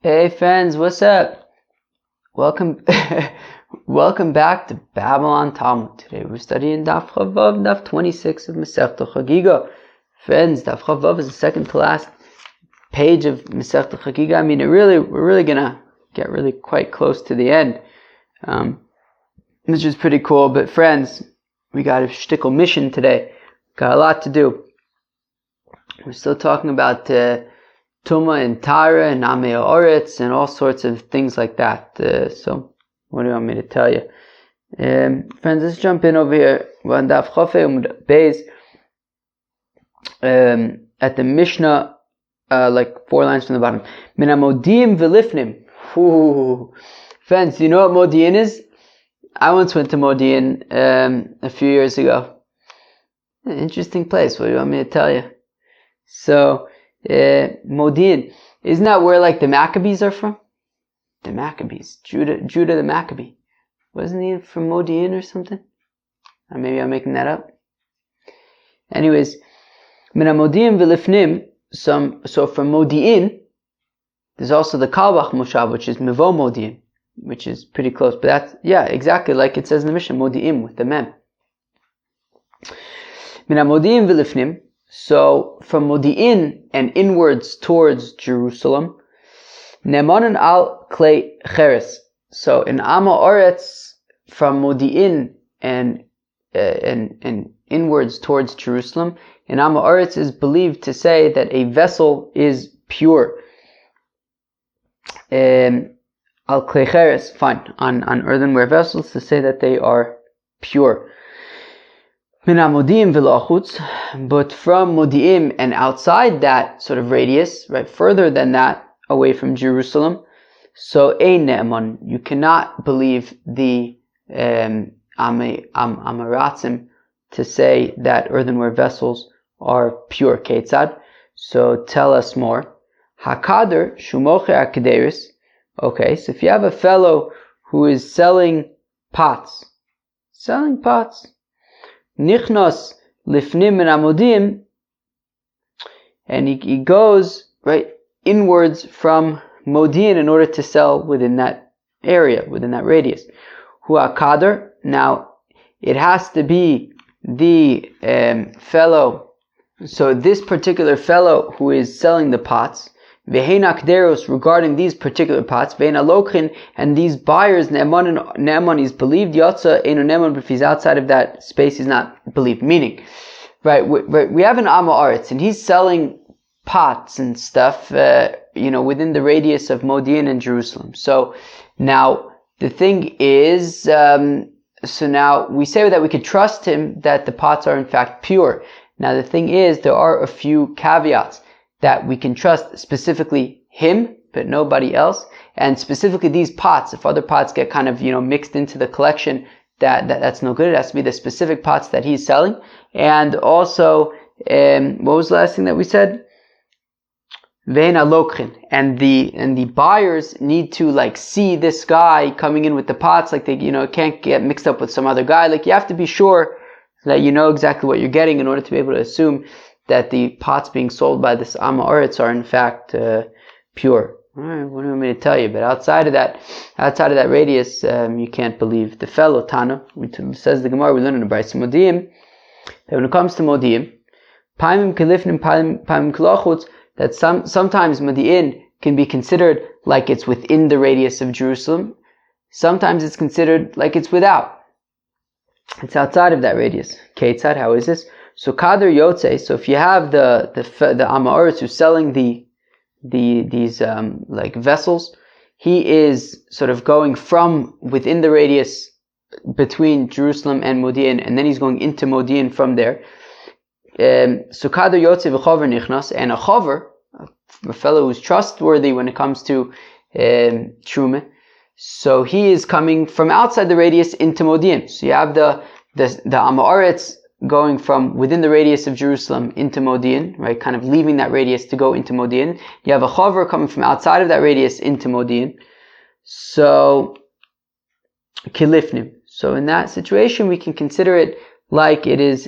Hey friends, what's up? Welcome, welcome back to Babylon Talmud. Today we're studying Daf Chavav, Daf 26 of Masechta Hagiga. Friends, Daf Chavav is the second to last page of Masechta Hagiga. I mean, we're really gonna get really quite close to the end, which is pretty cool. But friends, we got a shtickle mission today. Got a lot to do. We're still talking about Tuma and Tara and Amei Oretz and all sorts of things like that. So, what do you want me to tell you? Friends, let's jump in over here. We're on Daf Chofei Beis at the Mishnah, like 4 lines from the bottom. Min Modim v'lifnim. Friends, do you know what Modi'in is? I once went to Modi'in a few years ago. An interesting place. What do you want me to tell you? So, Modi'in, isn't that where like the Maccabees are from? The Maccabees, Judah the Maccabee. Wasn't he from Modi'in or something? Or maybe I'm making that up. Anyways, Min Modi'in v'lifnim. So from Modi'in, there's also the Kalbach Moshav, which is Mevo Modi'in, which is pretty close. But that's, yeah, exactly like it says in the Mishnah, Modi'im with the mem. Min Modi'in v'lifnim. So from Modi'in and inwards towards Jerusalem, Nemanan al Klei Cheres. So in Ama Oretz, from Modi'in and inwards towards Jerusalem, in Ama Oretz is believed to say that a vessel is pure. Al Klei Cheres, fine, on earthenware vessels to say that they are pure. Min Modi'im v'lachutz, but from Modi'im and outside that sort of radius, right, further than that, away from Jerusalem, so ein ne'eman, you cannot believe the Amaratzim to say that earthenware vessels are pure. Ketzad? So tell us more. Hakader shumoche akederis. Okay, so if you have a fellow who is selling pots, Nichnos lifnim min amodim, and he goes right inwards from Modi'in in order to sell within that area, within that radius. Hua kader. Now it has to be the fellow. So this particular fellow who is selling the pots, vehenak deros, regarding these particular pots, ve'ena lokhin, and these buyers, ne'eman is believed, yotza enu ne'eman, but if he's outside of that space, he's not believed. Meaning, right, we have an Ama Aretz, and he's selling pots and stuff, within the radius of Modi'in and Jerusalem. So now the thing is, so now we say that we could trust him that the pots are in fact pure. Now the thing is, there are a few caveats that we can trust, specifically him, but nobody else, and specifically these pots. If other pots get kind of, mixed into the collection, that's no good. It has to be the specific pots that he's selling. And also, what was the last thing that we said? Ve'ena lokhin. And the buyers need to see this guy coming in with the pots, they, can't get mixed up with some other guy. You have to be sure that you know exactly what you're getting in order to be able to assume that the pots being sold by this Ama Oretz are in fact pure. Alright, what do you want me to tell you? But outside of that radius, you can't believe the fellow Tana. Says the Gemara, we learn in the Brayso Modi'im, that when it comes to Modi'im, Paimim Kelifnim, Paimim Kelachutz, that sometimes Modi'in can be considered like it's within the radius of Jerusalem. Sometimes it's considered like it's without. It's outside of that radius. Ketzad, how is this? So Kader Yotze, so if you have the Ama Oretz who's selling these vessels, he is sort of going from within the radius between Jerusalem and Modi'in, and then he's going into Modi'in from there. So Kader Yotze v'chover nichnas, and a chover, a fellow who's trustworthy when it comes to Truma, so he is coming from outside the radius into Modi'in. So you have the Ama Oretz going from within the radius of Jerusalem into Modi'in, right? Kind of leaving that radius to go into Modi'in. You have a chover coming from outside of that radius into Modi'in. So, kilifnim. So in that situation, we can consider it like it is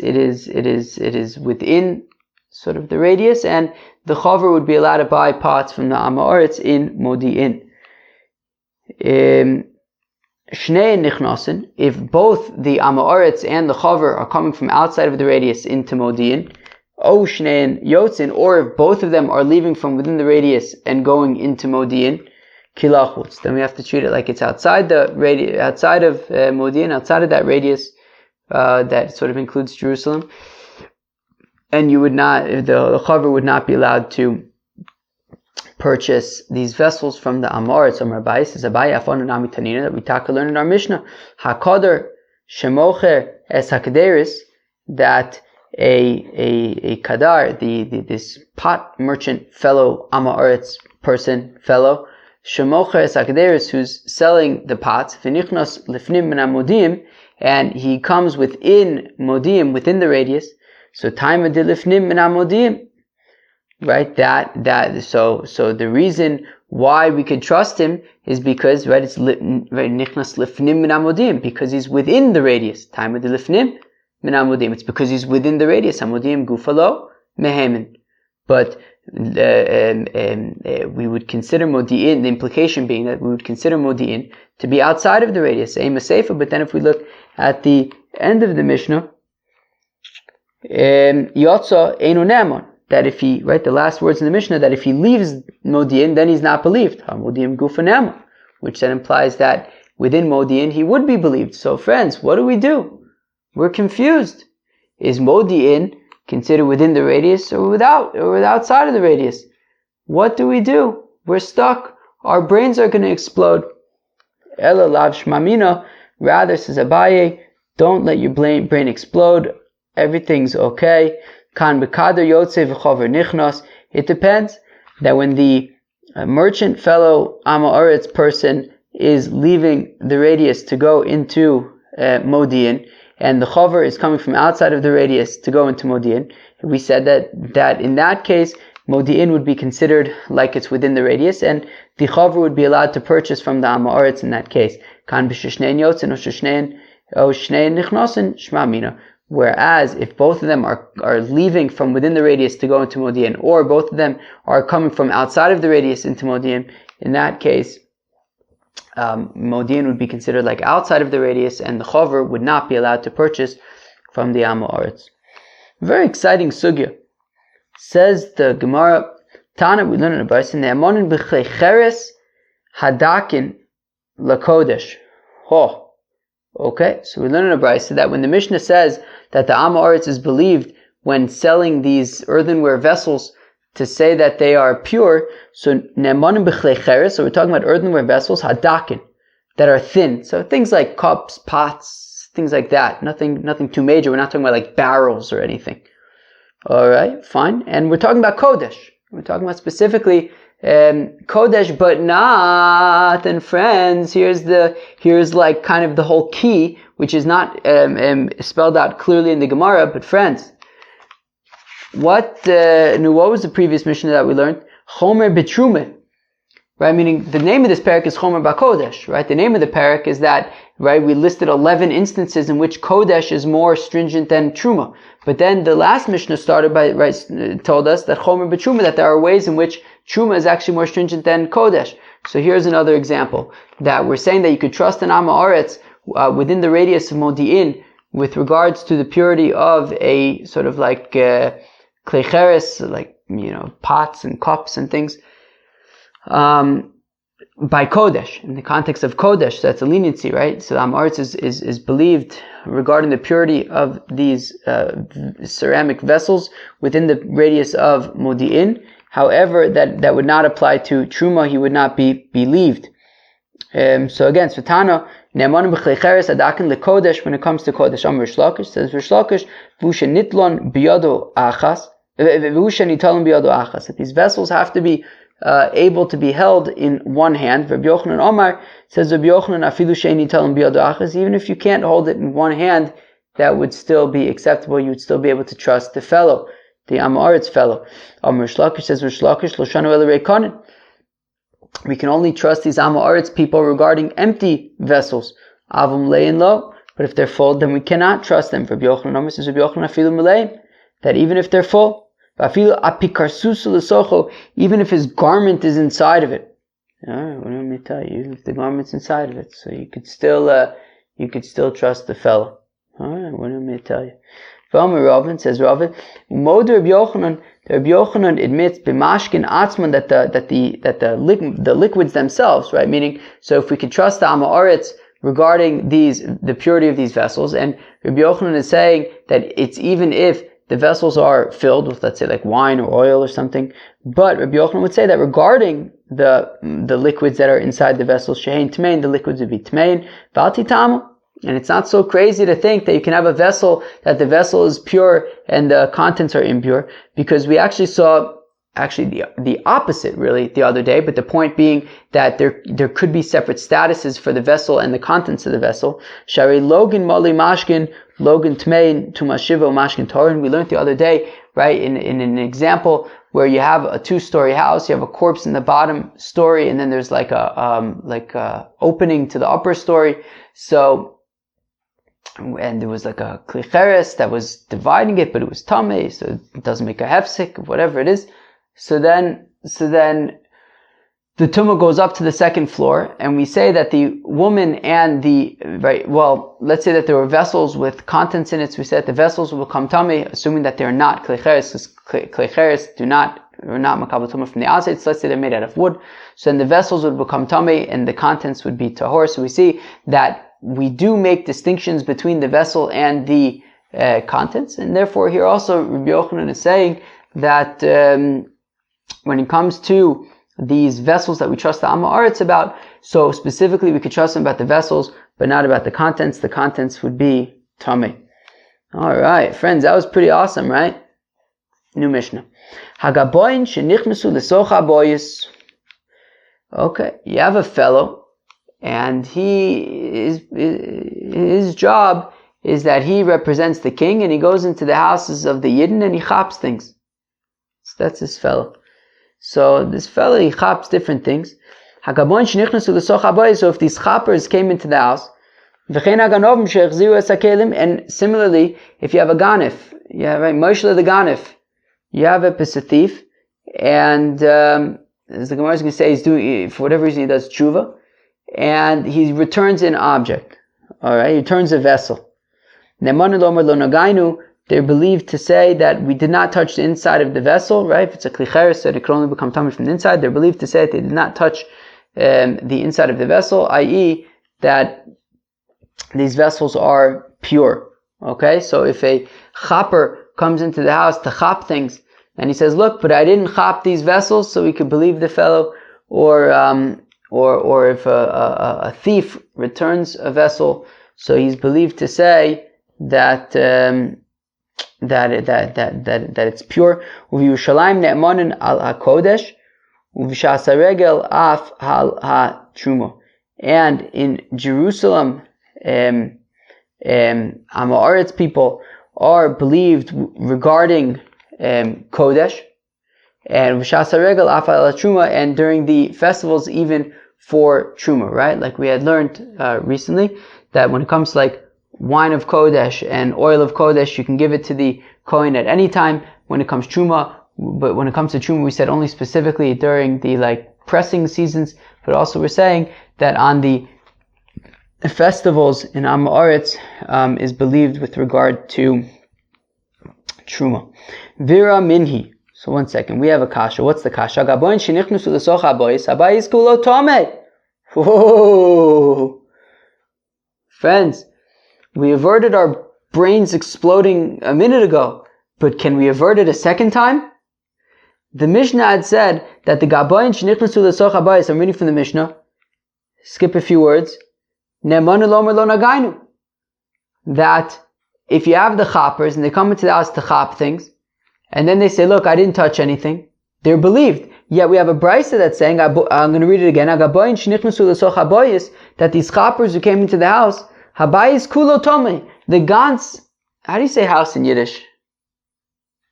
within sort of the radius, and the chaver would be allowed to buy pots from the Amoritz in Modi'in. Shnei nichnasin, if both the Amoritz and the chaver are coming from outside of the radius into Modi'in, O Shnei yotzin, or if both of them are leaving from within the radius and going into Modi'in, kilachutz, then we have to treat it like it's outside the radius, outside of Modi'in, outside of that radius that sort of includes Jerusalem, and you would not, the chaver would not be allowed to purchase these vessels from the Amoritz. Amar Abai says, Abai afon nami tanina, that we talk learn in our Mishnah, hakader shemocher es hakederis, that a kadar, this pot merchant fellow, Amoritz person fellow, shemocher es hakederis, who's selling the pots, v'nichnos lifnim min hamodim, and he comes within Modi'im, within the radius. So time de lifnim min hamodim, right? So the reason why we could trust him is because, right, it's nichnas lifnim min hamodim, because he's within the radius. Time de lifnim min hamodim, it's because he's within the radius. Hamodim gufalo mehemen. But we would consider Modi'in, the implication being that we would consider Modi'in to be outside of the radius, but then if we look at the end of the Mishnah, Yotza Einu Ne'amon, that if he, right, the last words in the Mishnah, that if he leaves Modi'in, then he's not believed. Modi'im Gufa Ne'amon, which then implies that within Modi'in he would be believed. So friends, what do? We're confused. Is Modi'in considered within the radius or outside of the radius? What do? We're stuck. Our brains are going to explode. Ela lav shmamina, rather, says Abaye, don't let your brain explode. Everything's okay. Kan bekader yotze v'chover nichnos. It depends that when the merchant fellow Amoritz person is leaving the radius to go into Modi'in, and the chover is coming from outside of the radius to go into Modi'in, we said that in that case, Modi'in would be considered like it's within the radius, and the chover would be allowed to purchase from the Amoritz in that case. Kan b'sheshnein yotzin o shnein nichnosin shma mina. Whereas if both of them are leaving from within the radius to go into Modi'in, or both of them are coming from outside of the radius into Modi'in, in that case, Modi'in would be considered like outside of the radius, and the chover would not be allowed to purchase from the Amoritz. Very exciting sugya. Says the Gemara, Tana, we learn in the Brisa, Ne'amonin b'chlei cheres hadakin lakodesh. Okay, so we learn in the Brisa that when the Mishnah says that the Amoritz is believed when selling these earthenware vessels to say that they are pure, so ne'emanim b'chlei cheres, so we're talking about earthenware vessels, hadakin, that are thin. So things like cups, pots, things like that. Nothing too major. We're not talking about like barrels or anything. Alright, fine. And we're talking about Kodesh. We're talking about specifically Kodesh, but not, and friends, here's like kind of the whole key, which is not spelled out clearly in the Gemara, but friends, what was the previous Mishnah that we learned? Chomer B'Trumah, right? Meaning the name of this parak is Chomer B'Kodesh, right? The name of the parak is that, right? We listed 11 instances in which Kodesh is more stringent than Truma. But then the last Mishnah started by, right, told us that Chomer B'Trumah, that there are ways in which Truma is actually more stringent than Kodesh. So here's another example, that we're saying that you could trust an Amoritz within the radius of Modi'in with regards to the purity of a sort of like klei cheres, like, pots and cups and things, by Kodesh, in the context of Kodesh. So that's a leniency, right? So the Amoritz is believed regarding the purity of these ceramic vessels within the radius of Modi'in. However, that would not apply to Truma. He would not be believed. So again, Svatana, Ne'emanim b'chlei cheres adakin lekodesh, when it comes to Kodesh. Amar Rish Lakish says, Rish Lakish, v'usha nitlon biyado achas, v'usha nitalon biyado achas, that these vessels have to be able to be held in one hand. Rabbi Yochanan Omar says, Rabbi Yochanan afilu she'en nitalon biyado achas, even if you can't hold it in one hand, that would still be acceptable. You would still be able to trust the fellow, the Amoritz fellow. Amar Rish Lakish says, Rish Lakish lo shanu el reikanin, we can only trust these Amoritz people regarding empty vessels. Avum lein lo, but if they're full, then we cannot trust them. Rabbi Yochanan Omar says, Rabbi Yochanan afilu melein, that even if they're full, Even if his garment is inside of it. Alright, what do me tell you? Even if the garment's inside of it, so you could still trust the fellow. Alright, what do me tell you? Ravin says Ravin, Rabbi Yochanan admits b'mashkin atzman that the liquids themselves, right? Meaning, so if we could trust the Amoritz regarding the purity of these vessels, and Rabbi Yochanan is saying that it's even if the vessels are filled with, let's say, like wine or oil or something, but Rabbi Yochanan would say that regarding the liquids that are inside the vessels, shehein tmein, the liquids would be tmein, v'alti tamu. And it's not so crazy to think that you can have a vessel, that the vessel is pure and the contents are impure, because we actually saw the opposite really the other day, but the point being that there could be separate statuses for the vessel and the contents of the vessel. Shari logan mali mashkin, logan tmein tumashivo mashkin torin. We learned the other day, right, in an example where you have a 2-story house, you have a corpse in the bottom story, and then there's like a opening to the upper story. And there was like a klicheres that was dividing it, but it was tamei, so it doesn't make a hefsek, whatever it is. So then the tumah goes up to the second floor, and we say that the woman and let's say that there were vessels with contents in it, so we said that the vessels will become tamei, assuming that they're not klicheres, because klicheres are not makabel tumah from the outside, so let's say they're made out of wood. So then the vessels would become tamei, and the contents would be tahor. So we see that we do make distinctions between the vessel and the contents, and therefore here also Rabbi Yochanan is saying that when it comes to these vessels that we trust the Amoritz about, so specifically we could trust them about the vessels, but not about the contents. The contents would be tamei. Alright, friends, that was pretty awesome, right? New Mishnah. Hagaboin shenichnasu lesocha boyis. Okay, you have a fellow, and his job is that he represents the king, and he goes into the houses of the Yidden and he chaps things. So that's this fellow. So this fellow, he chaps different things. So if these chappers came into the house, and similarly, if you have a ganif, you have a Moshe the ganif, you have a thief, and as the Gemara is going to say, he's doing, for whatever reason he does tshuva, and he returns an object. Alright, he returns a vessel. They're believed to say that we did not touch the inside of the vessel, right? If it's a klicheres, so it can only become tamei from the inside. They're believed to say that they did not touch the inside of the vessel, i.e. that these vessels are pure. Okay, so if a chapper comes into the house to chop things, and he says, look, but I didn't chop these vessels, so we could believe the fellow, or if a thief returns a vessel, so he's believed to say that it's pure. Uv'Yerushalayim ne'emanin al hakodesh, uv'shas haregel af al ha-truma. And in Jerusalem, Amoritz people are believed regarding kodesh, and v'shas haregel af al ha-truma, and during the festivals even for truma, right? Like we had learned recently that when it comes to like wine of kodesh and oil of kodesh, you can give it to the kohen at any time when it comes truma, but when it comes to truma, we said only specifically during the like pressing seasons, but also we're saying that on the festivals in Amoritz is believed with regard to truma. Vira minhi. So one second, we have a kasha. What's the kasha? Gaboin shenichnusu lesocha bois, habayis kulo tamei. Whoa! Friends, we averted our brains exploding a minute ago, but can we avert it a second time? The Mishnah had said that the Gaboin shenichnasu lesocha bayis, I'm reading from the Mishnah, skip a few words, ne'emanu lomer lo nagainu, that if you have the chappers and they come into the house to chop things, and then they say, look, I didn't touch anything, they're believed. Yet we have a brisa that's saying, I'm going to read it again, Gaboin shenichnasu lesocha bayis, that these chappers who came into the house, habayis kulo tamei, the gans, how do you say house in Yiddish?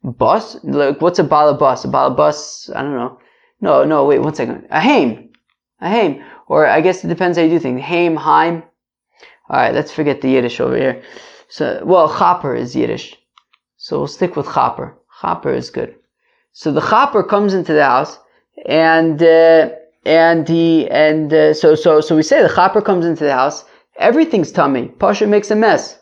Bus? Like, what's a balabus? A balabus, I don't know. No, wait, one second. A haim. Or I guess it depends how you do things. Haim, heim. Alright, let's forget the Yiddish over here. So, well, chopper is Yiddish. So we'll stick with chopper. Chopper is good. So the chaper comes into the house, and so we say the chaper comes into the house. Everything's tummy. Pasha makes a mess.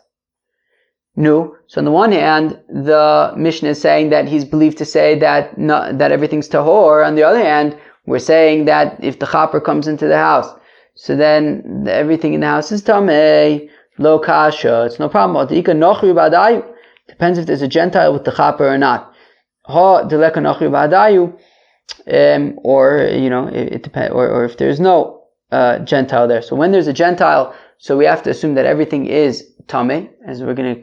No. So on the one hand, the Mishnah is saying that he's believed to say that everything's tahor. On the other hand, we're saying that if the chaper comes into the house, so then everything in the house is tamei. Lo kasha. It's no problem. Depends if there's a Gentile with the chaper or not. Ha deleka nochri ba'adayu, or it depends, or if there's no Gentile there. So when there's a Gentile, so we have to assume that everything is tamei, as we're gonna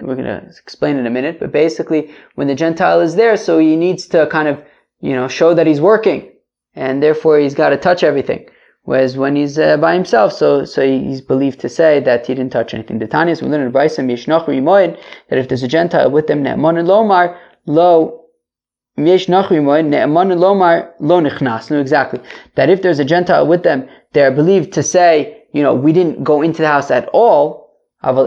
explain in a minute. But basically, when the Gentile is there, so he needs to kind of show that he's working, and therefore he's got to touch everything. Whereas when he's by himself, so he's believed to say that he didn't touch anything. The Tanya, we learn in Brayso that if there's a Gentile with them, ne'eman and lomar lo. Exactly. That if there's a Gentile with them, they are believed to say, we didn't go into the house at all. But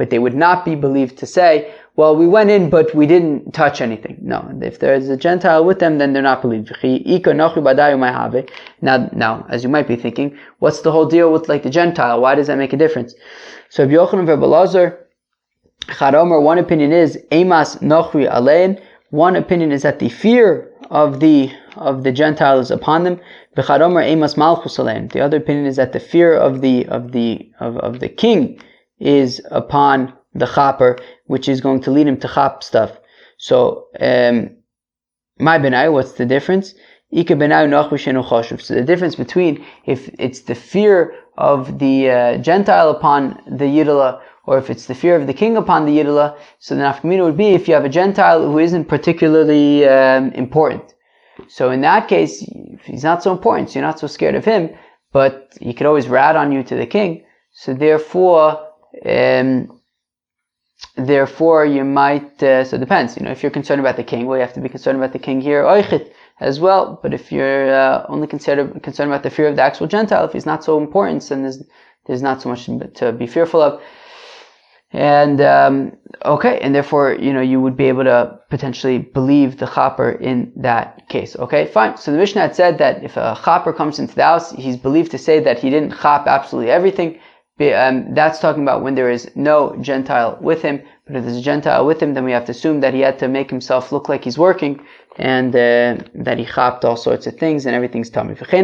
they would not be believed to say, well, we went in, but we didn't touch anything. No, if there's a Gentile with them, then they're not believed. Now, as you might be thinking, what's the whole deal with the Gentile? Why does that make a difference? So, Rabbi Yochanan and Rabbi Elazar, one opinion is Emas Nochri Alein. One opinion is that the fear of the Gentile is upon them. Emas Malchus Alein. The other opinion is that the fear of the king is upon the chaper, which is going to lead him to chap stuff. So, my benai, what's the difference? So the difference between if it's the fear of the Gentile upon the Yidala, or if it's the fear of the king upon the Yidala, so the nafkamina would be if you have a Gentile who isn't particularly important. So in that case, if he's not so important, so you're not so scared of him, but he could always rat on you to the king. So therefore you might, so it depends, if you're concerned about the king, well, you have to be concerned about the king here, oichit, as well. But if you're only concerned about the fear of the actual Gentile, if he's not so important, then there's not so much to be fearful of. And and therefore you would be able to potentially believe the chaper in that case. Okay, fine. So the Mishnah had said that if a chaper comes into the house, he's believed to say that he didn't chap absolutely everything. That's talking about when there is no Gentile with him. But if there's a Gentile with him, then we have to assume that he had to make himself look like he's working, and that he chapped all sorts of things, and everything's tummy. So says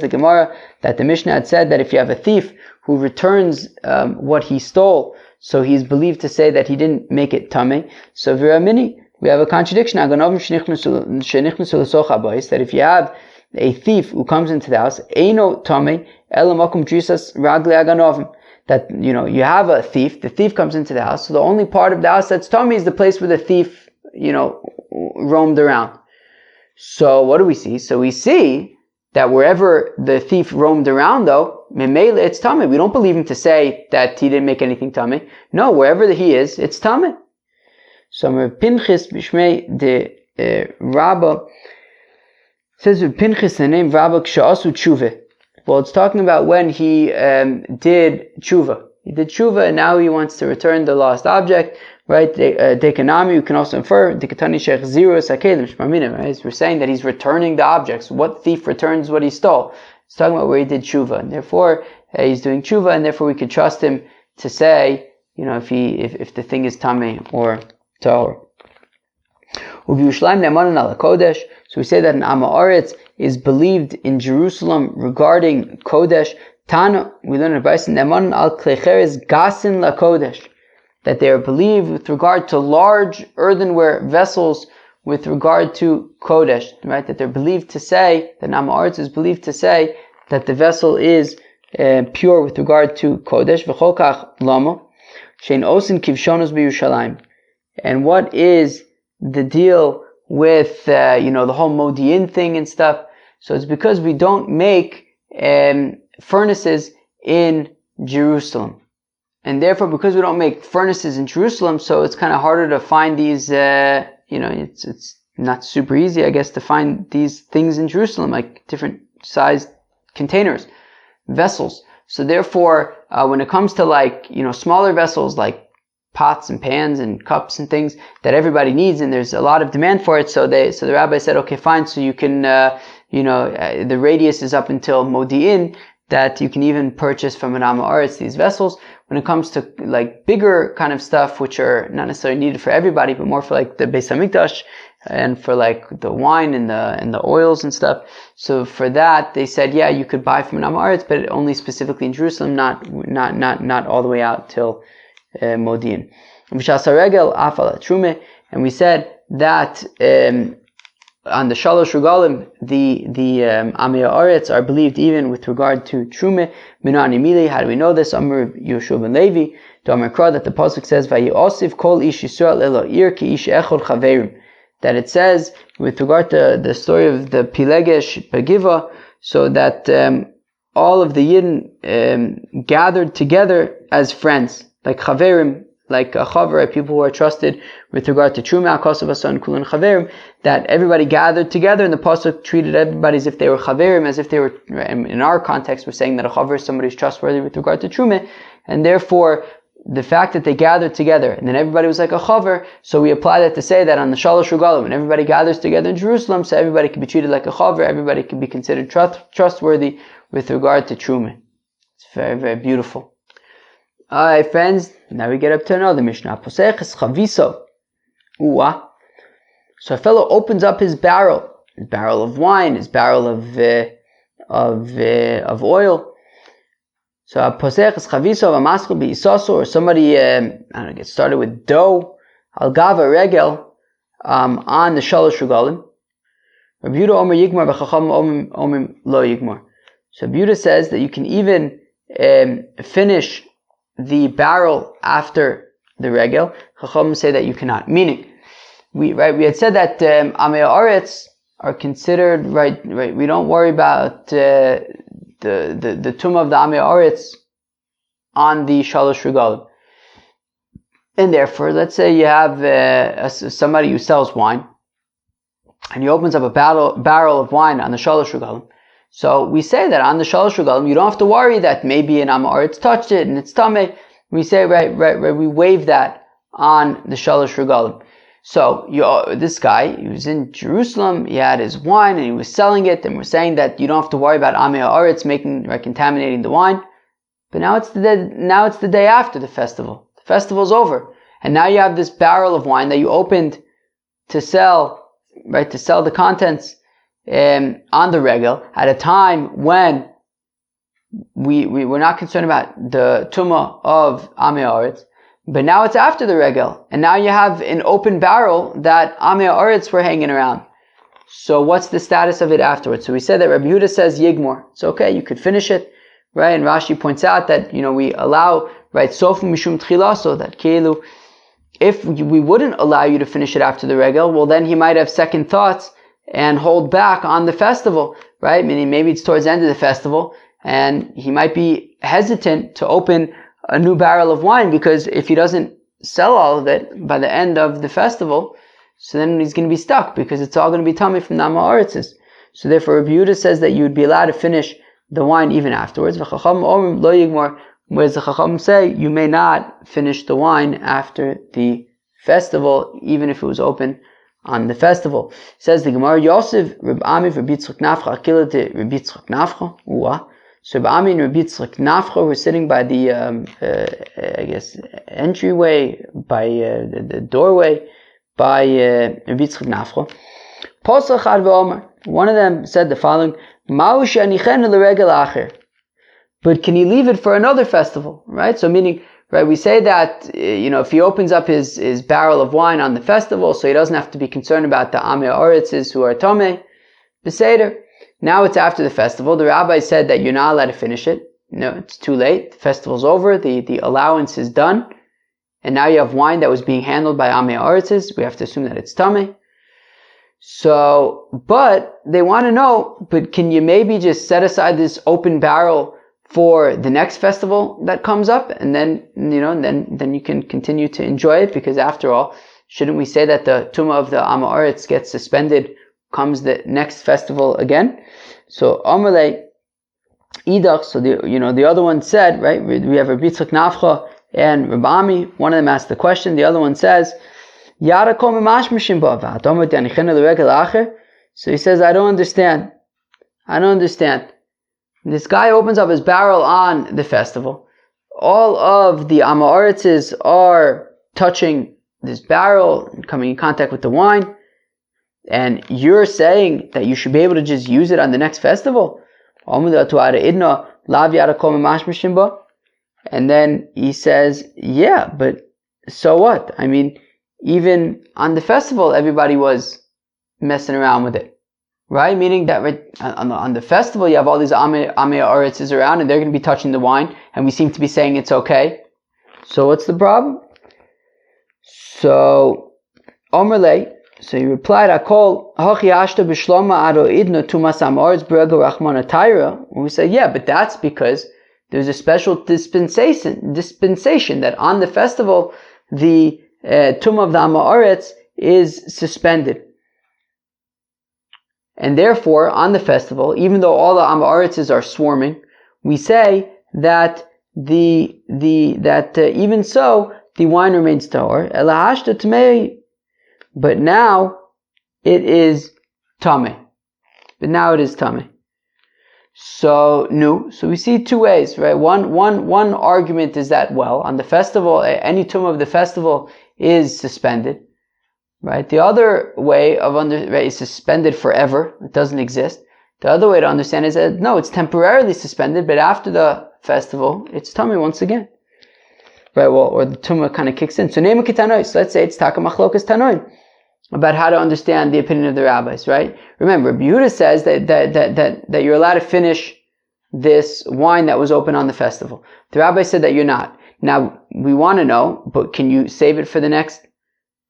the Gemara that the Mishnah had said that if you have a thief who returns what he stole, so he's believed to say that he didn't make it tamei. So viramini, we have a contradiction. That if you have a thief who comes into the house, eino tamei ela makom drisas ragli aganovim. That you have a thief. The thief comes into the house, so the only part of the house that's tamei is the place where the thief roamed around. So what do we see? So we see that wherever the thief roamed around, though, memele, it's tamei. We don't believe him to say that he didn't make anything tamei. No, wherever he is, it's tamei. So Rav Pinchas b'shmei de Rabba says Rav Pinchas the name Rabba k'sha'asu tshuva. Well, it's talking about when he did tshuva. He did tshuva, and now he wants to return the lost object. Right? Dekanami, you can also infer Dekatani Sheikh Zero Sakelim Shmaminim. Right? We're saying that he's returning the objects. What thief returns what he stole? It's talking about where he did tshuva, and therefore he's doing tshuva, and therefore we could trust him to say, if the thing is tamei or tahor. So we say that an Amma Aretz is believed in Jerusalem regarding Kodesh. Tana, we learn in Brayso Ne'eman al Klecheres Gasin la Kodesh, that they are believed with regard to large earthenware vessels with regard to Kodesh, right? That they're believed to say, that Amma Aretz is believed to say that the vessel is pure with regard to Kodesh. V'cholkach lama shein osin kivshonos b'Yerushalayim. And what is the deal with the whole Modi'in thing and stuff? So it's because we don't make furnaces in Jerusalem. And therefore, because we don't make furnaces in Jerusalem, so it's kind of harder to find these, it's not super easy, I guess, to find these things in Jerusalem, like different sized containers, vessels. So therefore, when it comes to smaller vessels like pots and pans and cups and things that everybody needs, and there's a lot of demand for it. So the rabbi said, okay, fine. So you can, the radius is up until Modi'in, that you can even purchase from an Am Ha'aretz these vessels. When it comes to like bigger kind of stuff, which are not necessarily needed for everybody, but more for like the Beis Hamikdash and for like the wine and the oils and stuff. So for that, they said, yeah, you could buy from an Am Ha'aretz, but only specifically in Jerusalem, not all the way out till Modi'in. And we said that on the Shalosh Regalim, the Amei Ha'aretz are believed even with regard to Trumeh. Minani Mili, how do we know this? Amr Yoshua ben Levi, Damar Kra, that the pasuk says, Vayosif kol ish Yisrael elo ir ki ish echod chaverim. That it says, with regard to the story of the Pilegesh Begiva, so that all of the Yidden gathered together as friends, like chaverim, like a chaver, people who are trusted with regard to Truma, Kosovo, and Kulun Chaverim, that everybody gathered together, and the pasuk treated everybody as if they were chaverim, as if they were, in our context, we're saying that a chaver is somebody who's trustworthy with regard to Truma, and therefore, the fact that they gathered together, and then everybody was like a chaver, so we apply that to say that on the Shalosh Regalim, when everybody gathers together in Jerusalem, so everybody can be treated like a chaver, everybody can be considered trustworthy with regard to Truma. It's very, very beautiful. Alright, friends, now we get up to another Mishnah. Poseches chaviso. So a fellow opens up his barrel of wine, his barrel of oil. So a poseches chaviso, a maskil beisaso, or somebody, gets started with dough, al gava regel, on the Shalosh Regalim. Rabbi Yehuda Omer Yigmar, v'chacham Omer lo Yigmar. So Rabbi Yehuda says that you can even finish the barrel after the regel. Chacham say that you cannot. Meaning, we had said that Amei Ha'aretz are considered right. We don't worry about the tumah of the Amei Ha'aretz on the Shalosh Regalim. And therefore, let's say you have somebody who sells wine, and he opens up a barrel of wine on the Shalosh Regalim. So we say that on the Shalosh Regalim, you don't have to worry that maybe an Am Ha'aretz touched it and it's tameh. We say, we waive that on the Shalosh Regalim. So this guy, he was in Jerusalem, he had his wine and he was selling it, and we're saying that you don't have to worry about Amei Ha'aretz contaminating the wine. But now it's the day after the festival. The festival's over. And now you have this barrel of wine that you opened to sell the contents on the regel at a time when we're not concerned about the tumah of Amei Ha'aretz, but now it's after the regel, and now you have an open barrel that Amei Ha'aretz were hanging around. So what's the status of it afterwards? So we said that Rabbi Yehuda says Yigmor. It's okay, you could finish it, right? And Rashi points out that we allow sofu mishum tchila, so that keilu, if we wouldn't allow you to finish it after the regel, well then he might have second thoughts and hold back on the festival, right? Meaning maybe it's towards the end of the festival, and he might be hesitant to open a new barrel of wine, because if he doesn't sell all of it by the end of the festival, so then he's going to be stuck, because it's all going to be tummy from the Am Ha'aretzes. So therefore, Rabbi Yehuda says that you would be allowed to finish the wine even afterwards. Whereas the Chacham say you may not finish the wine after the festival, even if it was open on the festival. Says the Gemara, Yosef, Reb Ami, Reb Yitzchak Nafcha, Akila de Reb Yitzchak Nafcha. So Reb Ami and Reb Yitzchak Nafcha were sitting by the, entryway, by the doorway, by Reb Yitzchak Nafcha. Posach Ad ve'Omer. One of them said the following, Ma'u she'anichenu l'regel acher. But can he leave it for another festival, right? So meaning, right, we say that, if he opens up his barrel of wine on the festival, so he doesn't have to be concerned about the Amei Ha'aretzes who are Tomei, Beseder. Now it's after the festival. The rabbi said that you're not allowed to finish it. No, it's too late. The festival's over. The allowance is done. And now you have wine that was being handled by Amei Ha'aretzes. We have to assume that it's Tomei. So, but they want to know, but can you maybe just set aside this open barrel for the next festival that comes up, and then then you can continue to enjoy it, because after all, shouldn't we say that the tumah of the Am Ha'aretz gets suspended comes the next festival again? So Amalei Idach, so the other one said, right, we have Rabbi Yitzchak Nafcha And Rabbi Ami, one of them asked the question, the other one says, so he says, I don't understand. This guy opens up his barrel on the festival. All of the Amoritz are touching this barrel and coming in contact with the wine. And you're saying that you should be able to just use it on the next festival? And then he says, yeah, but so what? I mean, even on the festival, everybody was messing around with it, right? Meaning that on the festival, you have all these Amei Aritzes around, and they're going to be touching the wine, and we seem to be saying it's okay. So what's the problem? So, Omerle, so he replied, and we say, yeah, but that's because there's a special dispensation that on the festival, the Tumah of the Amoritz is suspended. And therefore, on the festival, even though all the Amoritzes are swarming, we say that even so, the wine remains tahor. But now it is tameh. So we see two ways, right? One argument is that, well, on the festival, any tumah of the festival is suspended, right? The other way of is suspended forever; it doesn't exist. The other way to understand is that no, it's temporarily suspended, but after the festival, it's tameh once again, right? Well, or the tumah kind of kicks in. So name a ketanois. So let's say it's taka machlokas tanoim about how to understand the opinion of the rabbis, right? Remember, Rabbi Yehuda says that you're allowed to finish this wine that was open on the festival. The rabbi said that you're not. Now we want to know, but can you save it for the next?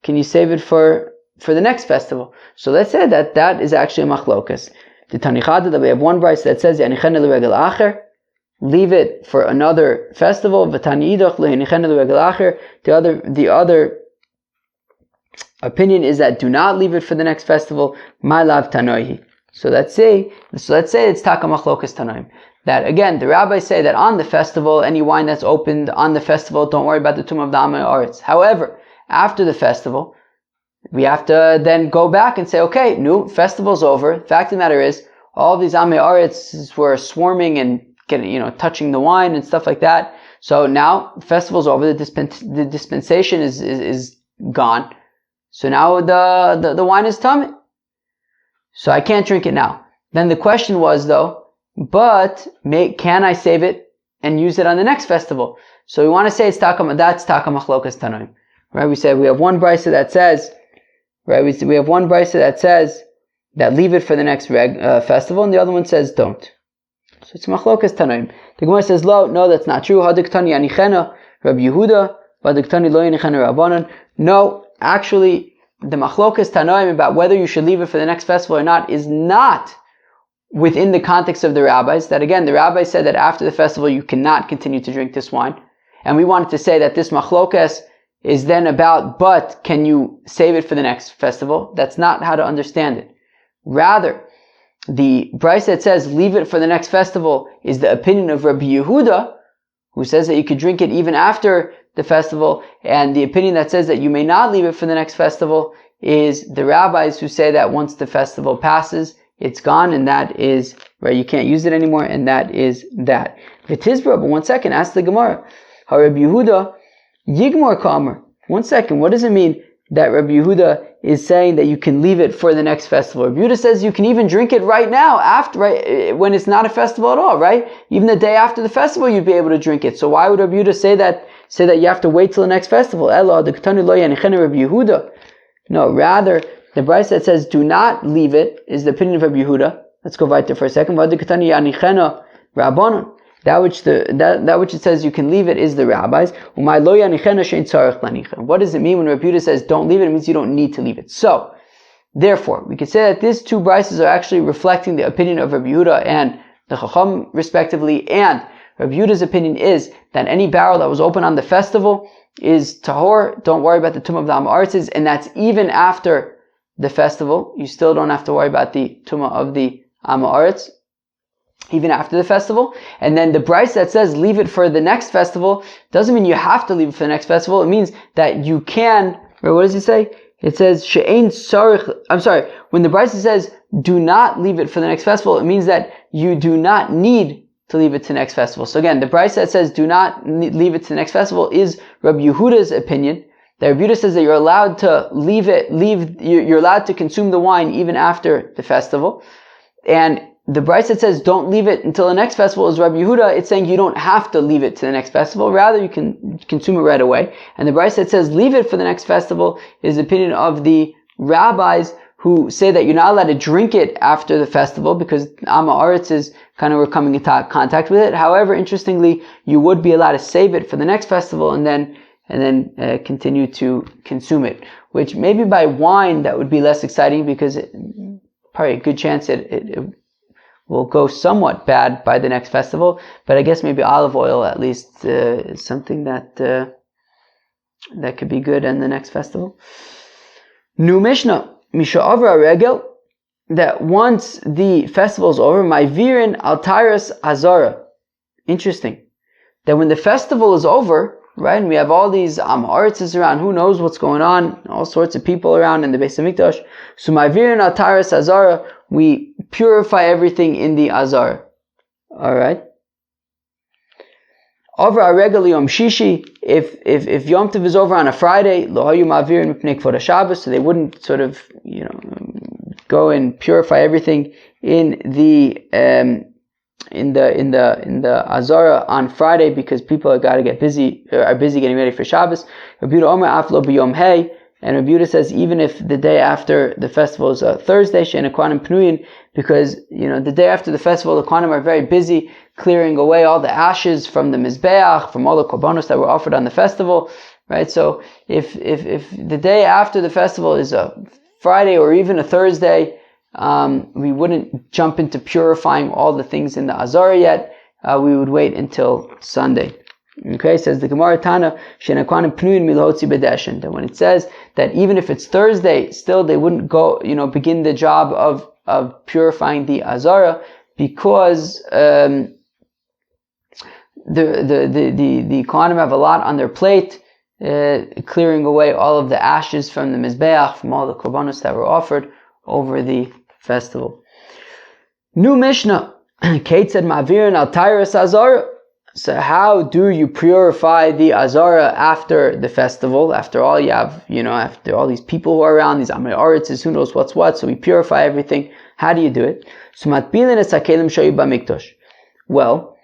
Can you save it for the next festival? So let's say that is actually a machlokas. The Tanichada, that we have one brayso that says yanichen l'regel acher, leave it for another festival. V'tani idach yanichen l'regel acher. The other opinion is that do not leave it for the next festival. My lav tanoihi. So let's say it's taka machlokas tanoim. That again, the rabbis say that on the festival, any wine that's opened on the festival, don't worry about the tumah of the Amei Aretz. However, after the festival, we have to then go back and say, okay, festival's over. The fact of the matter is, all of these Amei Aretz were swarming and touching the wine and stuff like that. So now festival's over. The dispensation is gone. So now the wine is tameh. So I can't drink it now. Then the question was though, but can I save it and use it on the next festival? So we want to say that's taka machlokas tanoim. Right? We said we have one brayso that says, right? We have one brayso that says that leave it for the next festival, and the other one says don't. So it's machlokas tanoim. The Gemara says no, that's not true. Hadiktani yanichena Rabbi Yehuda, hadiktani lo yanichena Rabbanan. No. Actually, the machlokas tanoim about whether you should leave it for the next festival or not is not within the context of the rabbis. That again, the rabbis said that after the festival you cannot continue to drink this wine. And we wanted to say that this machlokas is then about, but can you save it for the next festival? That's not how to understand it. Rather, the brayso that says leave it for the next festival is the opinion of Rabbi Yehuda, who says that you could drink it even after the festival, and the opinion that says that you may not leave it for the next festival is the rabbis who say that once the festival passes, it's gone, and that is, right, you can't use it anymore, and that is that. V'tizbra, but 1 second, ask the Gemara, how Rabbi Yehuda, Yigmor Kamer, 1 second, what does it mean that Rabbi Yehuda is saying that you can leave it for the next festival? Rabbi Yehuda says you can even drink it right now, when it's not a festival at all, right? Even the day after the festival, you'd be able to drink it. So why would Rabbi Yehuda say that you have to wait till the next festival? No, rather, the brayso that says do not leave it is the opinion of Rabbi Yehuda. Let's go right there for a second. That which it says you can leave it is the rabbis. What does it mean when Rabbi Yehuda says don't leave it? It means you don't need to leave it. So, therefore, we could say that these two braysos are actually reflecting the opinion of Rabbi Yehuda and the Chacham respectively, and Rabbi Yehuda's opinion is that any barrel that was open on the festival is tahor. Don't worry about the tumah of the Amoritz, and that's even after the festival. You still don't have to worry about the tumah of the Amoritz. even after the festival. And then the Bryce that says leave it for the next festival doesn't mean you have to leave it for the next festival. It means that you can, or what does it say? It says she'ein sarich. I'm sorry. When the Bryce says do not leave it for the next festival, it means that you do not need to leave it to the next festival. So again, the Bryce that says do not leave it to the next festival is Rabbi Yehuda's opinion. The Rabbi Yehuda says that you're allowed to you're allowed to consume the wine even after the festival. And the Bryce that says don't leave it until the next festival is Rabbi Yehuda. It's saying you don't have to leave it to the next festival. Rather, you can consume it right away. And the Bryce that says leave it for the next festival is the opinion of the rabbis who say that you're not allowed to drink it after the festival because Am Haaretz is kind of we're coming into contact with it. However, interestingly, you would be allowed to save it for the next festival and then continue to consume it. Which maybe by wine that would be less exciting because probably a good chance it will go somewhat bad by the next festival, but I guess maybe olive oil at least is something that could be good in the next festival. New Mishnah, Misha Avra Regel, that once the festival is over, my virin al tyrus azara. Interesting. That when the festival is over, right, and we have all these Am Haaretzes around, who knows what's going on, all sorts of people around in the Beis HaMikdash. So my virin al tyrus azara, we purify everything in the azar. Alright? Over a regal Yom Shishi, if Yom Tov is over on a Friday, lo hayu ma'avirin mipnei kvod HaShabbos, so they wouldn't sort of, go and purify everything in the Azara on Friday because people are getting ready for Shabbos. Rabbi Yehuda Omer aflo b'yom hey, and Rabbi Yehuda says even if the day after the festival is a Thursday, she'en akwanim pnuyin, because the day after the festival, the Kohanim are very busy clearing away all the ashes from the Mizbeach, from all the korbanos that were offered on the festival, right? So if the day after the festival is a Friday or even a Thursday, we wouldn't jump into purifying all the things in the Azara yet. We would wait until Sunday. Okay, says the Gemara Tana, that when it says that even if it's Thursday, still they wouldn't go, begin the job of purifying the Azara because the Kohanim have a lot on their plate, clearing away all of the ashes from the Mizbeach, from all the korbanos that were offered over the festival. New Mishnah, Kate said, Ma'avirin al tyrus azara. So how do you purify the Azara after the festival? After all, you have, after all these people who are around, these Am Haaretzes, who knows what's what, so we purify everything. How do you do it? So matbilin es hakelim shayu b'mikdash. Well,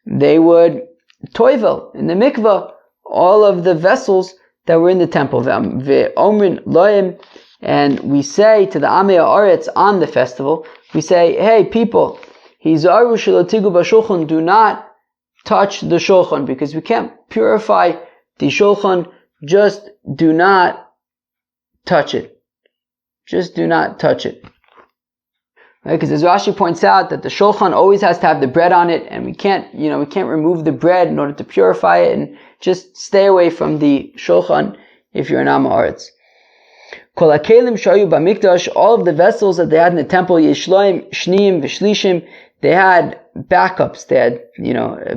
they would toivel in the mikvah all of the vessels that were in the temple. Ve'omrin loim, and we say to the Am Haaretz on the festival, we say, hey people, hizaru shelo tigu b'shulchan, do not touch the shulchan, because we can't purify the shulchan. Just do not touch it. Just do not touch it. Right? Because as Rashi points out, that the shulchan always has to have the bread on it, and we can't remove the bread in order to purify it, and just stay away from the shulchan if you're an Am Haaretz. Kol hakelim shayu b'mikdash, all of the vessels that they had in the temple, yishloim, shniim, v'shlishim, they had backups. They had,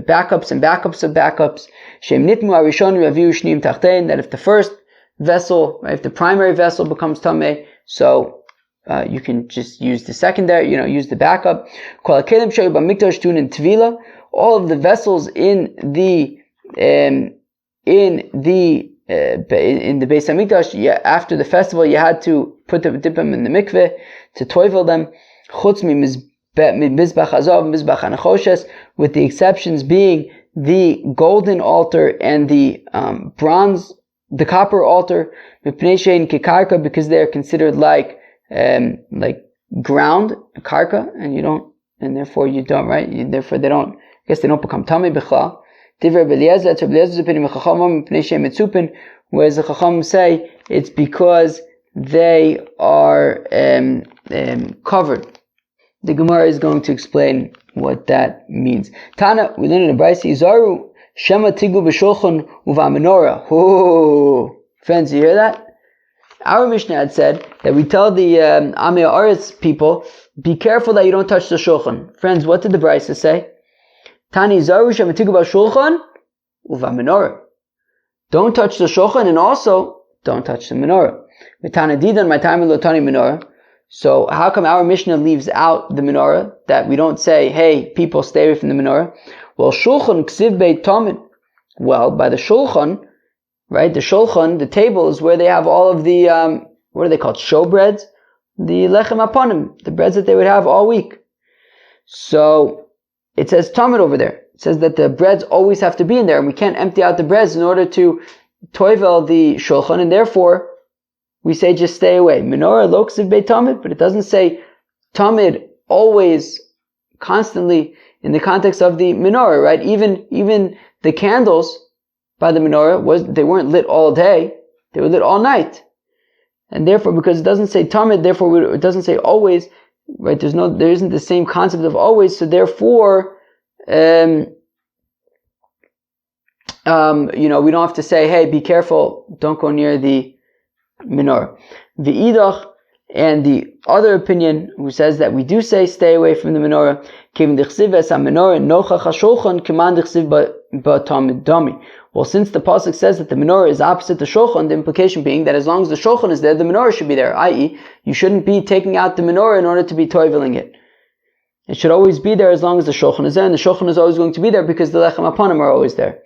backups and backups of backups. Shem nitmu arishon raviu shniim tachtein, that if the first vessel, if the primary vessel becomes tameh, so you can just use the secondary, use the backup. Kol hakelim shayu b'mikdash tunin tvila, all of the vessels in the Beis Hamikdash, after the festival, you had to dip them in the mikveh to toivel them. Chutz mizbach hazav, mizbach hanachoshes, with the exceptions being the golden altar and the copper altar, because they are considered like ground, karka, and therefore you don't, right? Therefore they don't become tamei b'chlal. Whereas the Chacham say it's because they are covered. The Gemara is going to explain what that means. Tana, we learn in the Brayse, Izaru Shema Tigu b'Shulchan uva menorah. Oh, friends, you hear that? our Mishnah had said that we tell the Amei Haaretz people, be careful that you don't touch the shulchan. Friends, what did the Brisa say? Tani zaru shematiku b'shulchan uva menorah. Don't touch the shulchan, and also don't touch the menorah. V'tana didan my time lotani menorah. So how come our Mishnah leaves out the menorah? That we don't say, hey, people, stay away from the menorah. Well, shulchan ksiv beit tamid. Well, by the shulchan, right? The shulchan, the table, is where they have all of the, what are they called? Showbreads? The lechem apanim, the breads that they would have all week. So, it says tamid over there. It says that the breads always have to be in there, and we can't empty out the breads in order to toivel the shulchan, and therefore, we say just stay away. Menorah lo ksiv beit tamid, but it doesn't say tamid always, constantly, in the context of the menorah, right? Even the candles by the menorah they weren't lit all day; they were lit all night, and therefore, because it doesn't say tamid, therefore it doesn't say always, right? There isn't the same concept of always, so therefore, we don't have to say, hey, be careful, don't go near the menorah. The idach, and the other opinion who says that we do say stay away from the menorah. Well, since the pasuk says that the menorah is opposite the shulchan, the implication being that as long as the shulchan is there, the menorah should be there. I.e., you shouldn't be taking out the menorah in order to be toiveling it. It should always be there as long as the shulchan is there, and the shulchan is always going to be there because the lechem apanim are always there.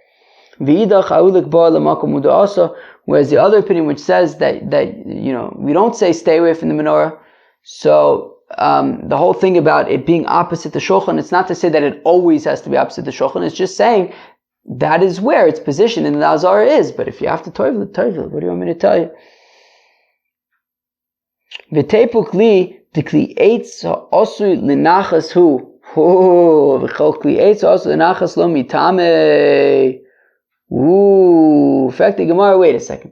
Whereas the other opinion, which says that we don't say stay away from the menorah, so the whole thing about it being opposite the shulchan, it's not to say that it always has to be opposite the shulchan. It's just saying that is where its position in the Azara is. But if you have to toivel it, toivel it. What do you want me to tell you? V'tepuk li dekli eitz osu linachas hu. V'chol kli eitz osu linachas lo mitame. Ooh, in fact, the Gemara, wait a second.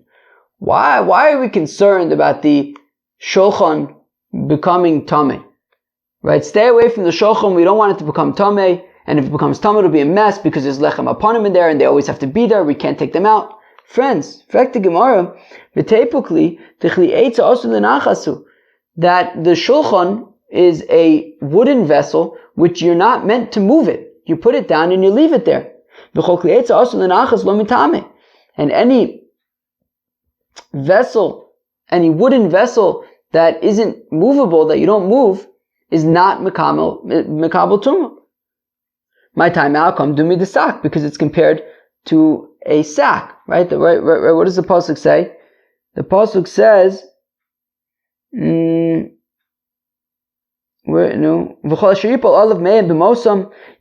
Why are we concerned about the shulchan becoming tameh? Right? Stay away from the shulchan. We don't want it to become tameh. And if it becomes tameh, it'll be a mess because there's lechem apanim in there and they always have to be there. We can't take them out. Friends, in fact, the Gemara, v'teipukli techli eitza osu l'nachasu, that the shulchan is a wooden vessel which you're not meant to move it. You put it down and you leave it there. And any vessel, any wooden vessel that isn't movable, that you don't move, is not mekabel tumah. My time outcome do me the sack, because it's compared to a sack, right? Right. What does the pasuk say? The pasuk says,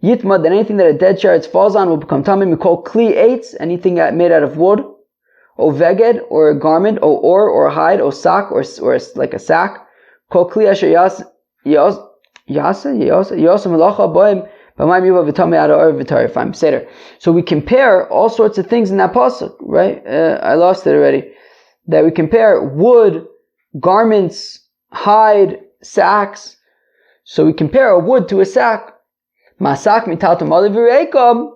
Yitma, that anything that a dead shards falls on will become tamim. We call kli eitz, anything made out of wood, or veged, or a garment, or a hide, or sack, or like a sack. Call kli asher yasa malacha boim b'mayim yuva v'tamei ad ha'or v'tarifim seder. So we compare all sorts of things in that pasuk, right? I lost it already. That we compare wood, garments, hide, sacks. So we compare a wood to a sack. Masak mitalto mali v'reikam,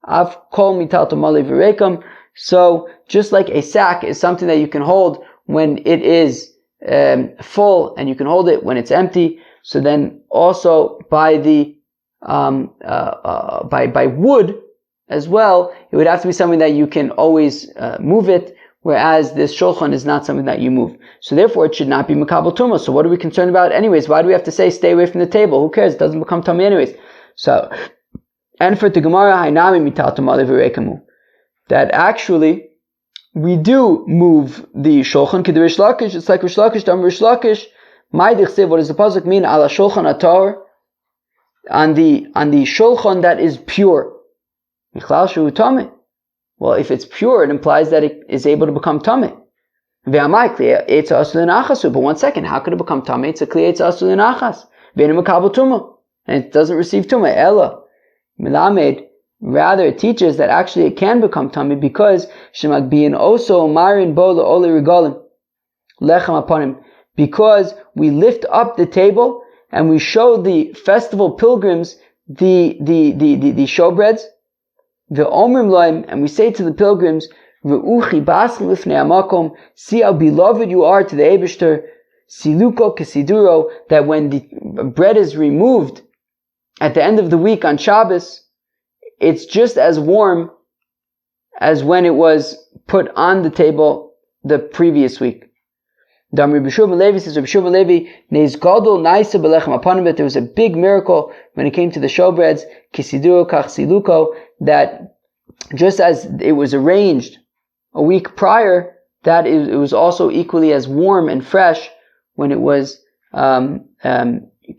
av kol mitalto mali v'reikam. So just like a sack is something that you can hold when it is full, and you can hold it when it's empty. So then also by the by wood as well, it would have to be something that you can always move it. Whereas this shulchan is not something that you move. So therefore it should not be mekabel tumah. So what are we concerned about anyways? Why do we have to say stay away from the table? Who cares? It doesn't become tummy anyways. So, and for the Gemara, hainami mital tumah levirekamu. That actually, we do move the shulchan. K'der Rish Lakish, it's like Rish Lakish, Dam Rish Lakish. My dichsev, what does the pasuk mean? Ala shulchan atar. On the shulchan that is pure. Michlal shu tameh. Well, if it's pure, it implies that it is able to become tameh. But one second, how could it become tameh? It's a kli eitz asul l'nachas. And it doesn't receive tumah. Ella milamed, rather it teaches that actually it can become tameh because shemagbiin oso marin bo le'ole regalim lechem apanim. Because we lift up the table and we show the festival pilgrims the showbreads. The omrim loim, and we say to the pilgrims, See how beloved you are to the Eibishter. Siluko kesiduro, that when the bread is removed at the end of the week on Shabbos, it's just as warm as when it was put on the table the previous week. There was a big miracle when it came to the showbreads, kisiduro kach siluko, that just as it was arranged a week prior, that it was also equally as warm and fresh when it was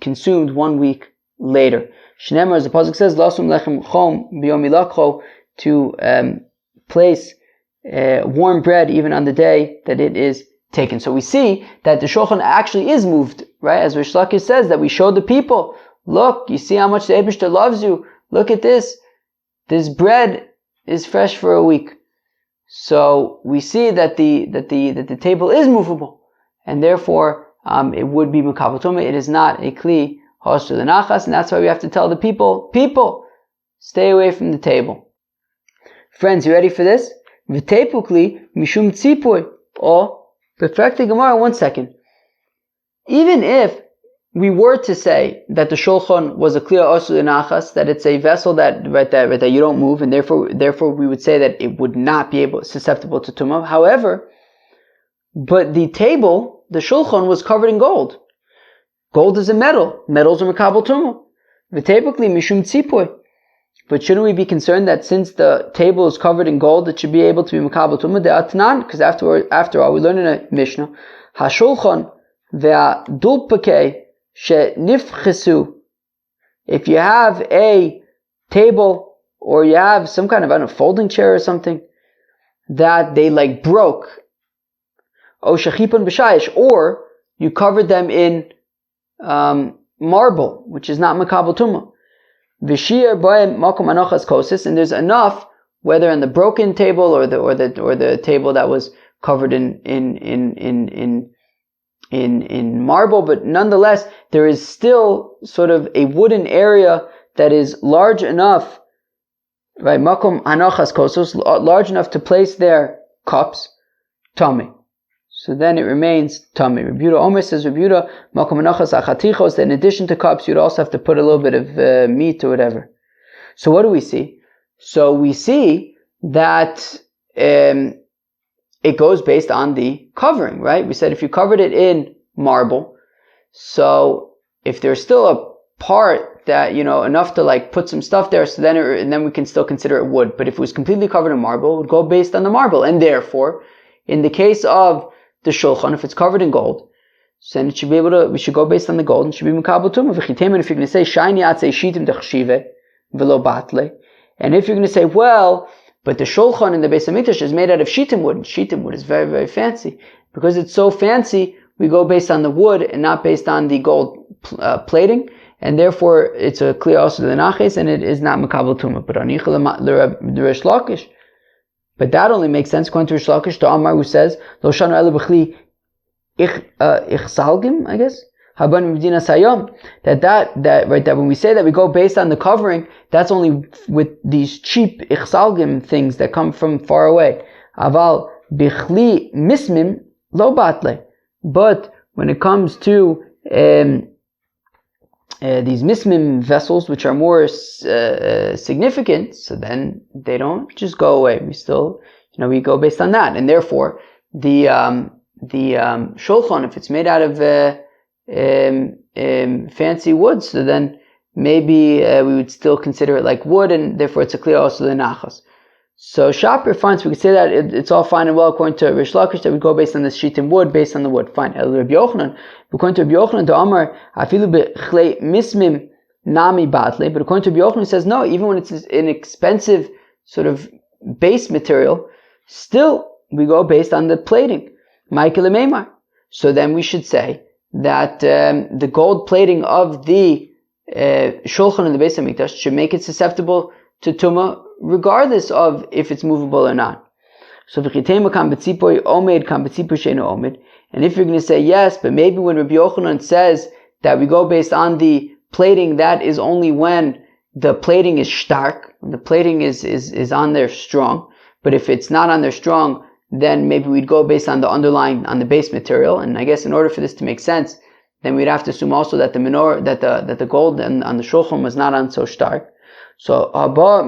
consumed 1 week later. Shneimar, as the pasuk says, lasum lechem chom biyom milakcho, to place warm bread even on the day that it is taken. So we see that the shulchan actually is moved, right? As Rish Lakish says, that we showed the people, look, you see how much the Eibishter loves you. Look at this. This bread is fresh for a week. So we see that the table is movable, and therefore it would be mekabel tumah. It is not a kli hosher l'nachas, and that's why we have to tell the people, stay away from the table. Friends, you ready for this? V'tepukli mishum tzipui. Or perfect the Gemara 1 second. Even if we were to say that the shulchan was a kli hosher l'nachas, that it's a vessel that you don't move, and therefore we would say that it would not be susceptible to tumah. However, but the table, the shulchan, was covered in gold. Gold is a metal. Metals are mekabel tumah. V'tepukli mishum tzipui. But shouldn't we be concerned that since the table is covered in gold, it should be able to be mekabel tumah? De'atnan, because after all, we learn in a Mishnah, hashulchan ve'adulpakei she'nifchesu. If you have a table, or you have some kind of folding chair or something, that they broke, o shechipon b'shayish, or you covered them in marble, which is not mekabel tumah. V'shir b'hem makom anochas kosis, and there's enough, whether on the broken table or the table that was covered in marble, but nonetheless there is still sort of a wooden area that is large enough, right? Makom anochas kosos, large enough to place their cups, tummy. So then it remains tummy. Rabbi Yehuda Omer says, Rabbi Yehuda, makom anochas achatichos, that in addition to cups, you'd also have to put a little bit of meat or whatever. So what do we see? So we see that it goes based on the covering, right? We said if you covered it in marble, so if there's still a part that, enough to put some stuff there, so then we can still consider it wood. But if it was completely covered in marble, it would go based on the marble. And therefore, in the case of the shulchan, if it's covered in gold, so then we should go based on the gold, and it should be mekabel tumah. V'chitemen, if you're going to say shayni atzei shitim dechshive v'lo batle, and if you're going to say, well, but the shulchan in the Beis Hamikdash is made out of shittim wood, and shittim wood is very, very fancy. Because it's so fancy, we go based on the wood and not based on the gold plating, and therefore it's a kli hosher l'nachas, and it is not mekabel tumah. But anicha l'Rish Lakish. But that only makes sense according to Rish Lakish, to Amar, who says, Lo shanu ele b'chli ichsalgim, I guess, haban medina sayom. That when we say that we go based on the covering, that's only with these cheap ichsalgim things that come from far away. Aval b'chli mismim lo batle. But when it comes to these mismim vessels, which are more significant, so then they don't just go away. We still, we go based on that, and therefore the shulchan, if it's made out of fancy wood, so then maybe we would still consider it like wood, and therefore it's a kli hosher l'nachas. So Shapir finds we could say that it's all fine and well according to Rish Lakish that we go based on the shittim wood, based on the wood. Fine. Rabbi Yochanan, according to Rabbi Yochanan, the Amar afilu bechlei mismim nami batle. But according to Rabbi Yochanan, he says no. Even when it's an expensive sort of base material, still we go based on the plating. Michael Meimar. So then we should say that the gold plating of the shulchan in the Beis Hamikdash should make it susceptible to tumah, regardless of if it's movable or not. So and if you're going to say yes, but maybe when Rabbi Yochanan says that we go based on the plating, that is only when the plating is stark, when the plating is on there strong. But if it's not on there strong, then maybe we'd go based on the base material. And I guess in order for this to make sense, then we'd have to assume also that the menorah, that the gold on the shulchan was not on so stark. So but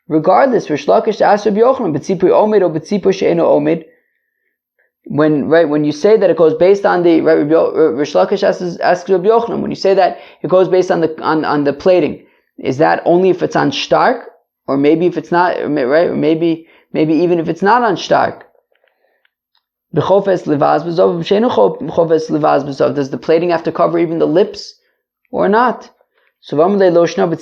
regardless, Rish Lakish asked Rabbi Yochanan, B'tzipur omed or B'tzipur she'eno omed. When you say that it goes based on the Rish Lakish asks Rabbi Yochanan, when you say that it goes based on the plating, is that only if it's on stark, or maybe if it's not, right? Or maybe even if it's not on stark. Does the plating have to cover even the lips or not? So Rabbi Yochanan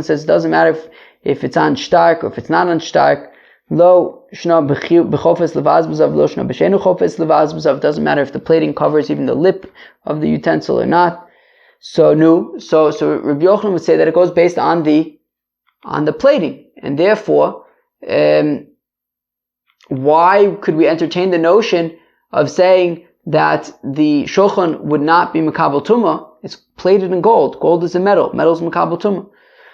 says it doesn't matter if it's on stark or if it's not on stark. It doesn't matter if the plating covers even the lip of the utensil or not. So Rabbi Yochanan would say that it goes based on the plating, and therefore, why could we entertain the notion of saying that the shulchan would not be mekabel tumah? It's plated in gold. Gold is a metal. Metal is mekabel tumah.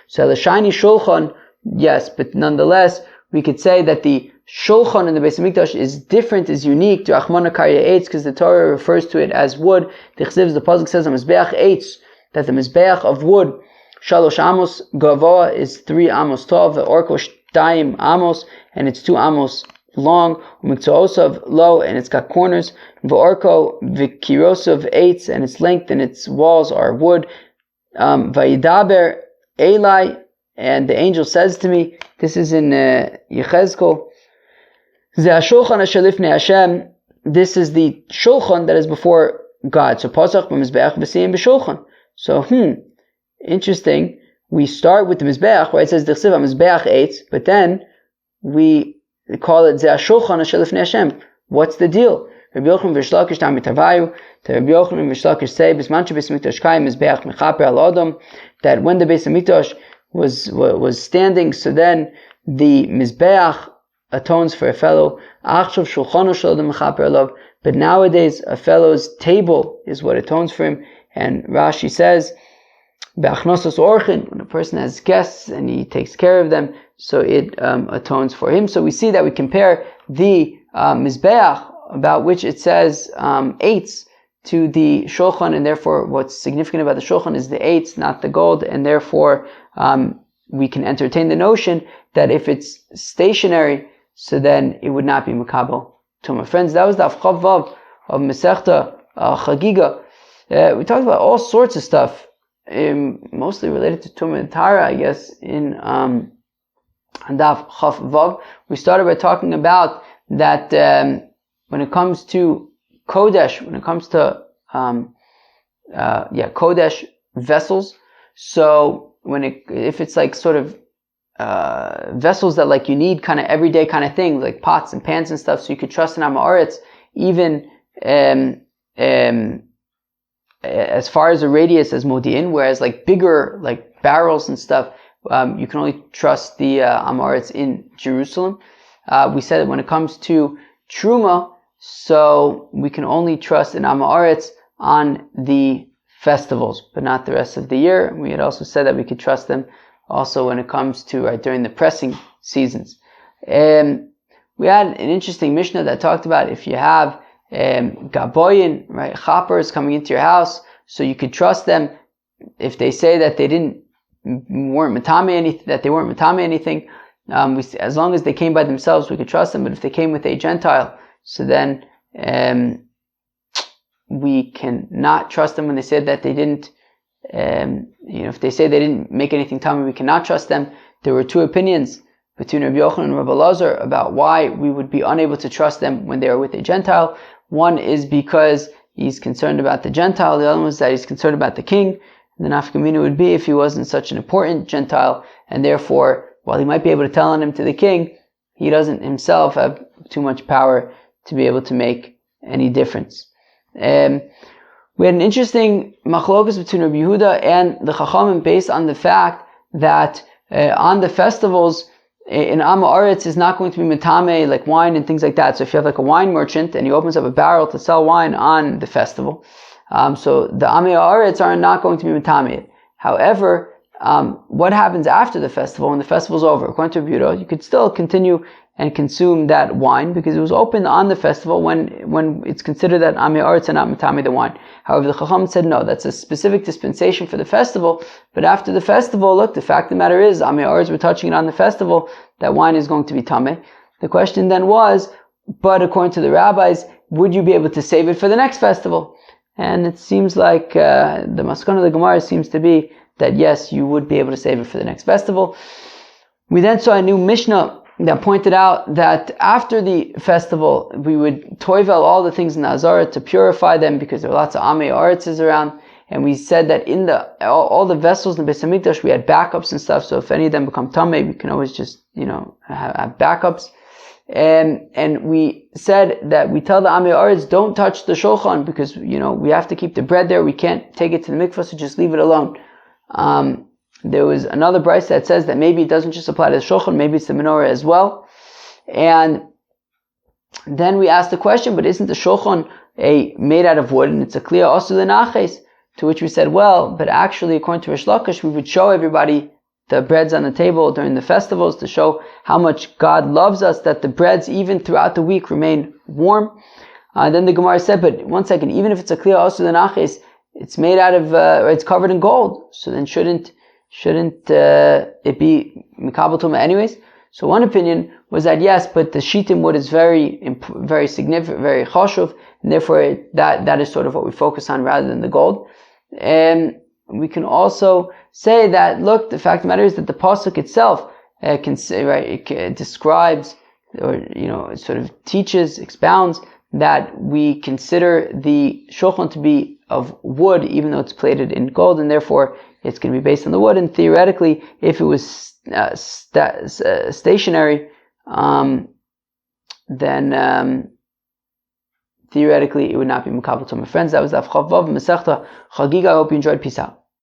So the shiny shulchan, yes, but nonetheless, we could say that the shulchan in the Beis Hamikdash is different, is unique to achmana karya eitz, because the Torah refers to it as wood. The pasuk says, "Mizbeach eitz," that the mizbeach of wood, shalosh amos gavoa, is 3 amos tov, the orko shtayim amos, and it's 2 amos long, umiktzoosav low, and it's got corners, v'orko v'kirosov eitz, and its length and its walls are wood. Vayidaber Eli, and the angel says to me, this is in Yechezkel, this is the shulchan that is before God. So pasach b'mizbeach v'siyim b'shulchan. So interesting. We start with the mizbeach, where it says d'chsiv mizbeach eitz, but then we call it Zeh HaShulchan Asher Lifnei Hashem. What's the deal? Rabbi Yochanan v'Rish Lakish Talmid Tavayu. Rabbi Yochanan and Rish Lakish say, Bisman sheBeis Hamikdash Kayim Mizbeach Mechaper Al Adam, that when the Beis Hamikdash was standing, so then the Mizbeach atones for a fellow. Achshav Shulchano Shel Adam Mechaper Alav. But nowadays, a fellow's table is what atones for him. And Rashi says, Be'achnosos Orchin, when a person has guests and he takes care of them, so it atones for him. So we see that we compare the Mizbeach, about which it says eitz, to the shulchan, and therefore what's significant about the shulchan is the eitz, not the gold, and therefore we can entertain the notion that if it's stationary, so then it would not be makabel tumah. Friends, that was the Avchav Vav of Masechta Hagiga. We talked about all sorts of stuff, mostly related to tumah and tara, I guess, in Daf Chav Vav. We started by talking about that when it comes to Kodesh, when it comes to Kodesh vessels, so if it's like sort of vessels that like you need kind of everyday kind of things, like pots and pans and stuff, so you could trust in Amaretz, even as far as a radius as Modi'in, whereas like bigger like barrels and stuff, you can only trust the Amaretz in Jerusalem. We said that when it comes to Truma, so we can only trust in Amaretz on the festivals, but not the rest of the year. We had also said that we could trust them also when it comes to during the pressing seasons. We had an interesting Mishnah that talked about if you have Gaboyin, right, Chappers coming into your house, so you could trust them if they say that they weren't matame anything. As long as they came by themselves, we could trust them. But if they came with a Gentile, so then we cannot trust them when they said that they didn't. If they say they didn't make anything tamei, we cannot trust them. There were two opinions between Rabbi Yochanan and Rabbi Lazar about why we would be unable to trust them when they are with a Gentile. One is because he's concerned about the Gentile. The other one is that he's concerned about the king. And the nafka mina would be if he wasn't such an important Gentile, and therefore, while he might be able to tell on him to the king, he doesn't himself have too much power to be able to make any difference. We had an interesting machlokas between Rabbi Yehuda and the Chachamim based on the fact that on the festivals in Amma Aretz is not going to be metame like wine and things like that. So if you have like a wine merchant and he opens up a barrel to sell wine on the festival, so the Amma Aretz are not going to be metame. However, what happens after the festival, when the festival's over? According to Rabbi, you could still continue and consume that wine because it was open on the festival when it's considered that Amei Aretz and not Matami the wine. However, the Chacham said no, that's a specific dispensation for the festival, but after the festival, look, the fact of the matter is, Amei Aretz, we're touching it on the festival, that wine is going to be Tameh. The question then was, but according to the rabbis, would you be able to save it for the next festival? And it seems like the Maskana of the Gemara seems to be that yes, you would be able to save it for the next festival. We then saw a new Mishnah that pointed out that after the festival, we would toivel all the things in the Azara to purify them because there were lots of Amei Aretzes around. And we said that in all the vessels in the Beis Hamikdash, we had backups and stuff. So if any of them become tamei, we can always just, have backups. And we said that we tell the Amei Aretz, don't touch the shulchan because, we have to keep the bread there. We can't take it to the mikvah, so just leave it alone. There was another brayso that says that maybe it doesn't just apply to the shulchan, maybe it's the menorah as well. And then we asked the question, but isn't the shulchan made out of wood and it's a kliya asul l'naches? To which we said, well, but actually according to Rish Lakish, we would show everybody the breads on the table during the festivals to show how much God loves us, that the breads even throughout the week remain warm. Then the Gemara said, but one second, even if it's a kliya asul l'naches, it's made out of, it's covered in gold. So then shouldn't it be mikabel tumah anyways? So one opinion was that yes, but the shitim wood is very significant, very chashuv, and therefore that is sort of what we focus on rather than the gold. And we can also say that, look, the fact of the matter is that the pasuk itself it describes, or it sort of teaches, expounds that we consider the shulchan to be of wood, even though it's plated in gold, and therefore it's going to be based on the wood. And theoretically, if it was stationary, then theoretically it would not be makabel tumah. Friends, that was Daf Chav Vav Masechta Hagiga. I hope you enjoyed. Peace out.